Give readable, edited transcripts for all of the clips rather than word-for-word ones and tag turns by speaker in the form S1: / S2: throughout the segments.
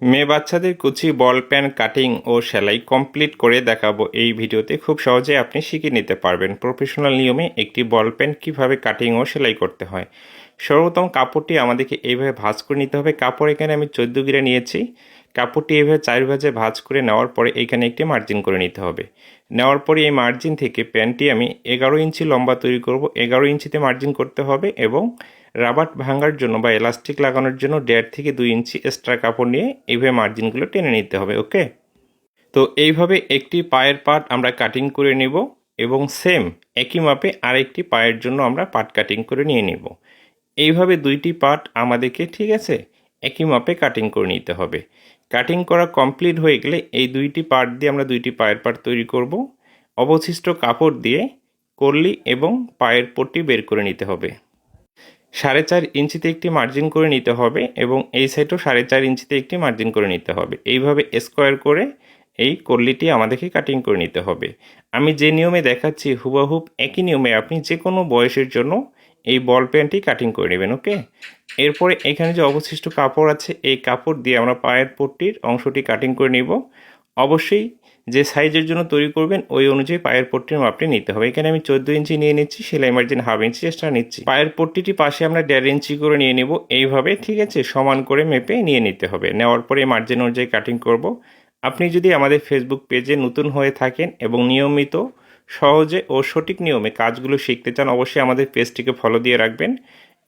S1: মেয়ে বাচ্চাদের কুচি বল পেন কাটিং ও সেলাই কমপ্লিট করে দেখাবো এই ভিডিওতে। খুব সহজে আপনি শিখে নিতে পারবেন প্রফেশনাল নিয়মে একটি বল পেন কীভাবে কাটিং ও সেলাই করতে হয়। সর্বপ্রথম কাপড়টি আমাদেরকে এইভাবে ভাঁজ করে নিতে হবে। কাপড় এখানে আমি 14 গিরা নিয়েছি। কাপড়টি এইভাবে 4 ভাঁজে ভাঁজ করে নেওয়ার পরে এখানে একটি মার্জিন করে নিতে হবে। নেওয়ার পরে এই মার্জিন থেকে প্যান্টটি আমি 11 ইঞ্চি লম্বা তৈরি করব। 11 ইঞ্চিতে মার্জিন করতে হবে এবং রাবার ভাঙার জন্য বা এলাস্টিক লাগানোর জন্য 1.5 থেকে 2 ইঞ্চি এক্সট্রা কাপড় নিয়ে এইভাবে মার্জিনগুলো টেনে নিতে হবে। ওকে, তো এইভাবে একটি পায়ের পার্ট আমরা কাটিং করে নেব এবং সেম একই মাপে আরেকটি পায়ের জন্য আমরা পার্ট কাটিং করে নিয়ে নেব। এইভাবে দুইটি পার্ট আমাদেরকে ঠিক আছে একই মাপে কাটিং করে নিতে হবে। কাটিং করা কমপ্লিট হয়ে গেলে এই দুইটি পার্ট দিয়ে আমরা দুইটি পায়ের পার্ট তৈরি করব। অবশিষ্ট কাপড় দিয়ে কর্লি এবং পায়ের পট্টি বের করে নিতে হবে। 4.5 ইঞ্চিতে একটি মার্জিন করে নিতে হবে এবং এই সাইডও 4.5 ইঞ্চিতে একটি মার্জিন করে নিতে হবে। এইভাবে স্কোয়ার করে এই কর্লিটি আমাদেরকে কাটিং করে নিতে হবে। আমি যে নিয়মে দেখাচ্ছি হুবহুব একই নিয়মে আপনি যে কোনো বয়সের জন্য এই বল পেনটি কাটিং করে নেবেন। ওকে, এরপরে এখানে যে অবশিষ্ট কাপড় আছে এই কাপড় দিয়ে আমরা পায়ের পট্টির অংশটি কাটিং করে নিব। অবশ্যই যে সাইজের জন্য তৈরি করবেন ওই অনুযায়ী পায়ের পট্টির মাপটি নিতে হবে। এখানে আমি 14 ইঞ্চি নিয়ে নিচ্ছি, সেলাই মার্জিন 1/2 ইঞ্চি এক্সট্রা নিচ্ছি। পায়ের পট্টিটি পাশে আমরা 1.5 ইঞ্চি করে নিয়ে নেব। এইভাবে ঠিক আছে সমান করে মেপে নিয়ে নিতে হবে। নেওয়ার পরে মার্জিন অনুযায়ী কাটিং করব। আপনি যদি আমাদের ফেসবুক পেজে নতুন হয়ে থাকেন এবং নিয়মিত সহজে ও সঠিক নিয়মে কাজগুলো শিখতে চান, অবশ্যই আমাদের পেজটিকে ফলো দিয়ে রাখবেন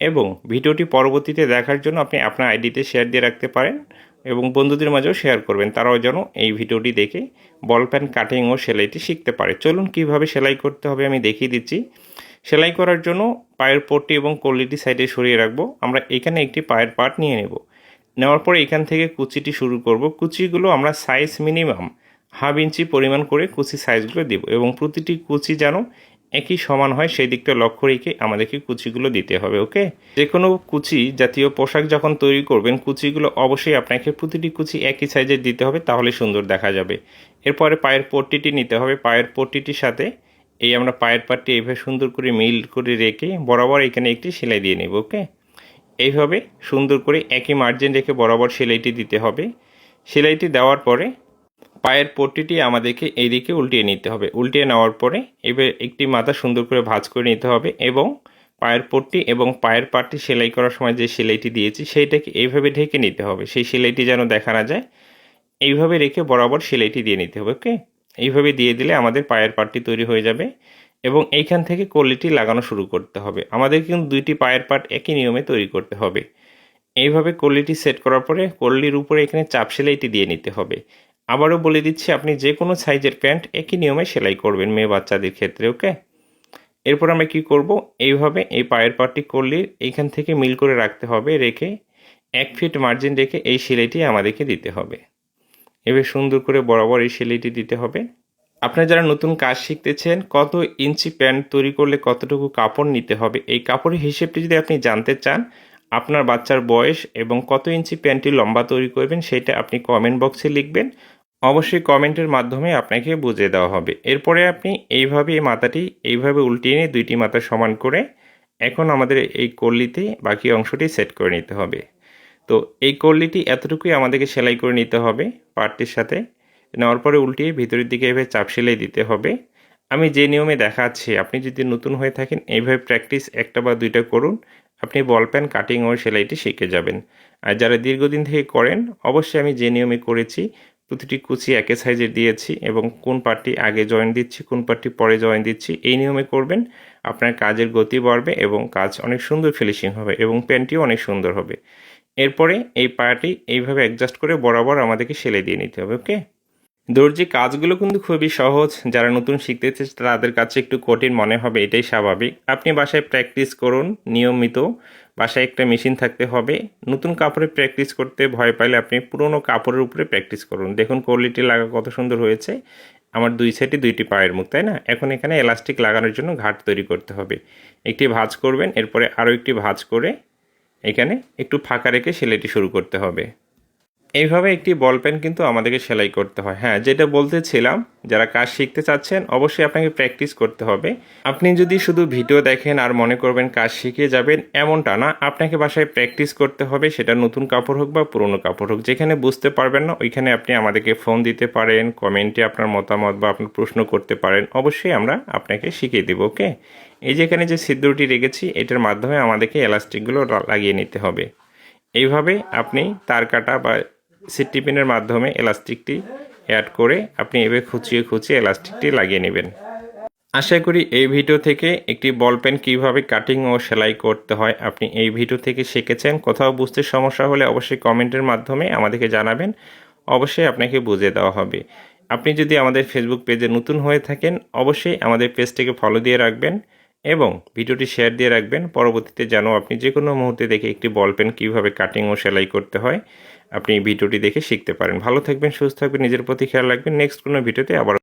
S1: এবং ভিডিওটি পরবর্তীতে দেখার জন্য আপনি আপনার আইডিতে শেয়ার দিয়ে রাখতে পারেন এবং বন্ধুদের মাঝেও শেয়ার করবেন, তারাও যেন এই ভিডিওটি দেখে বল পেন কাটিং ও সেলাইটি শিখতে পারে। চলুন কিভাবে সেলাই করতে হবে আমি দেখিয়ে দিচ্ছি। সেলাই করার জন্য পায়ের পট্টি এবং কল্লিটি সাইডে সরিয়ে রাখবো। আমরা এখানে একটি পায়ের পার্ট নিয়ে নেব। নেওয়ার পরে এখান থেকে কুচিটি শুরু করব। কুচিগুলো আমরা সাইজ মিনিমাম 1/2 ইঞ্চি পরিমাণ করে কুচি সাইজগুলো দেব এবং প্রতিটি কুচি যেন একই সমান হয় সেই দিকটা লক্ষ্য রেখে আমাদেরকে কুচিগুলো দিতে হবে। ওকে, যে কোনো কুচি জাতীয় পোশাক যখন তৈরি করবেন কুচিগুলো অবশ্যই আপনাকে প্রতিটি কুচি একই সাইজের দিতে হবে, তাহলে সুন্দর দেখা যাবে। এরপরে পায়ের পট্টিটি নিতে হবে। পায়ের পট্টিটির সাথে এই আমরা পায়ের পাটটি এইভাবে সুন্দর করে মিল করে রেখে বরাবর এখানে একটি সেলাই দিয়ে নেব। ওকে, এইভাবে সুন্দর করে একই মার্জিন রেখে বরাবর সেলাইটি দিতে হবে। সেলাইটি দেওয়ার পরে পায়ের পট্টিটি আমাদেরকে এইদিকে উল্টিয়ে নিতে হবে। উল্টিয়ে নেওয়ার পরে এবার একটি মাথা সুন্দর করে ভাঁজ করে নিতে হবে এবং পায়ের পট্টি এবং পায়ের পাটটি সেলাই করার সময় যে সেলাইটি দিয়েছি সেইটাকে এইভাবে ঢেকে নিতে হবে, সেই সেলাইটি যেন দেখা না যায়। এইভাবে রেখে বরাবর সেলাইটি দিয়ে নিতে হবে। ওকে, এইভাবে দিয়ে দিলে আমাদের পায়ের পাটটি তৈরি হয়ে যাবে এবং এইখান থেকে কল্লিটি লাগানো শুরু করতে হবে। আমাদের কিন্তু দুইটি পায়ের পাট একই নিয়মে তৈরি করতে হবে। এইভাবে কল্লিটি সেট করার পরে কল্লির উপরে এখানে চাপ সেলাইটি দিয়ে নিতে হবে। আবারও বলে দিচ্ছি আপনি যে কোনো সাইজের প্যান্ট একই নিয়মে সেলাই করবেন মেয়ে বাচ্চাদের ক্ষেত্রে। ওকে, এরপর আমরা কি করব, এইভাবে এই পায়ের পাটটি কল্লির এইখান থেকে মিল করে রাখতে হবে, রেখে 1 ফিট মার্জিন রেখে এই সেলাইটি আমাদেরকে দিতে হবে। এভাবে সুন্দর করে বরাবর এই সেলাইটি দিতে হবে। আপনারা যারা নতুন কাজ শিখতেছেন কত ইঞ্চি প্যান্ট তৈরি করলে কতটুকু কাপড় নিতে হবে এই কাপড়ের হিসেবটি যদি আপনি জানতে চান, আপনার বাচ্চার বয়স এবং কত ইঞ্চি প্যান্টটি লম্বা তৈরি করবেন সেটা আপনি কমেন্ট বক্সে লিখবেন। অবশ্যই কমেন্টের মাধ্যমে আপনাকে বুঝিয়ে দেওয়া হবে। এরপরে আপনি এইভাবে এই মাথাটি এইভাবে উল্টিয়ে নিয়ে দুইটি মাথা সমান করে এখন আমাদের এই কল্লিতে বাকি অংশটি সেট করে নিতে হবে। তো এই কল্লিটি এতটুকুই আমাদেরকে সেলাই করে নিতে হবে পার্টটির সাথে। নেওয়ার পরে উল্টিয়ে ভিতরের দিকে এভাবে চাপ সেলাই দিতে হবে। আমি যে নিয়মে দেখাচ্ছি আপনি যদি নতুন হয়ে থাকেন এইভাবে প্র্যাকটিস একটা বা দুইটা করুন, আপনি বল পেন কাটিং ও সেলাইটি শিখে যাবেন। আর যারা দীর্ঘদিন থেকে করেন অবশ্যই আমি যে নিয়মে করেছি প্রতিটি কুচি একই সাইজের দিয়েছি এবং কোন পার্টটি আগে জয়েন দিচ্ছি কোন পার্টটি পরে জয়েন দিচ্ছি এই নিয়মে করবেন। আপনার কাজের গতি বাড়বে এবং কাজ অনেক সুন্দর ফিনিশিং হবে এবং প্যান্টটিও অনেক সুন্দর হবে। এরপরে এই পায়াটি এইভাবে অ্যাডজাস্ট করে বরাবর আমাদেরকে সেলাই দিয়ে নিতে হবে। ওকে, দর্জি কাজগুলো কিন্তু খুবই সহজ। যারা নতুন শিখতেছে তাদের কাছে একটু কঠিন মনে হবে, এটাই স্বাভাবিক। আপনি বাসায় প্র্যাকটিস করুন নিয়মিত। বাসায় একটা মেশিন থাকতে হবে। নতুন কাপড়ে প্র্যাকটিস করতে ভয় পাইলে আপনি পুরনো কাপড়ের উপরে প্র্যাকটিস করুন। দেখুন কোয়ালিটি লাগা কত সুন্দর হয়েছে। আমার দুই সাইডে দুইটি পায়ের মুখ, তাই না? এখন এখানে এলাস্টিক লাগানোর জন্য ঘাট তৈরি করতে হবে। একটি ভাঁজ করবেন, এরপরে আরও একটি ভাঁজ করে এখানে একটু ফাঁকা রেখে সেলাইটি শুরু করতে হবে। এইভাবে একটি বল পেন কিন্তু আমাদেরকে সেলাই করতে হয়। হ্যাঁ, যেটা বলতেছিলাম, যারা কাজ শিখতে চাচ্ছেন অবশ্যই আপনাকে প্র্যাকটিস করতে হবে। আপনি যদি শুধু ভিডিও দেখেন আর মনে করবেন কাজ শিখে যাবেন, এমনটা না। আপনাকে বাসায় প্র্যাকটিস করতে হবে, সেটা নতুন কাপড় হোক বা পুরনো কাপড় হোক। যেখানে বুঝতে পারবেন না ওইখানে আপনি আমাদেরকে ফোন দিতে পারেন, কমেন্টে আপনার মতামত বা আপনার প্রশ্ন করতে পারেন। অবশ্যই আমরা আপনাকে শিখিয়ে দেব। ওকে, এই যে এখানে যে ছিদ্রটি রেখেছি এটার মাধ্যমে আমাদেরকে এলাস্টিকগুলো লাগিয়ে নিতে হবে। এইভাবে আপনি তার কাটা বা সিটি পিনের মাধ্যমে এলাস্টিকটি অ্যাড করে আপনি এভাবে খুঁচিয়ে খুঁচিয়ে এলাস্টিকটি লাগিয়ে নেবেন। আশা করি এই ভিডিও থেকে একটি বল পেন কীভাবে কাটিং ও সেলাই করতে হয় আপনি এই ভিডিও থেকে শিখেছেন। কোথাও বুঝতে সমস্যা হলে অবশ্যই কমেন্টের মাধ্যমে আমাদেরকে জানাবেন, অবশ্যই আপনাকে বুঝিয়ে দেওয়া হবে। আপনি যদি আমাদের ফেসবুক পেজে নতুন হয়ে থাকেন অবশ্যই আমাদের পেজটিকে ফলো দিয়ে রাখবেন এবং ভিডিওটি শেয়ার দিয়ে রাখবেন। পরবর্তীতে যেন আপনি যে কোনো মুহূর্তে দেখে একটি বল পেন কীভাবে কাটিং ও সেলাই করতে হয় আপনি এই ভিডিওটি দেখে শিখতে পারেন। ভালো থাকবেন, সুস্থ থাকবেন, নিজের প্রতি খেয়াল রাখবেন। নেক্সট কোনো ভিডিওতে আবার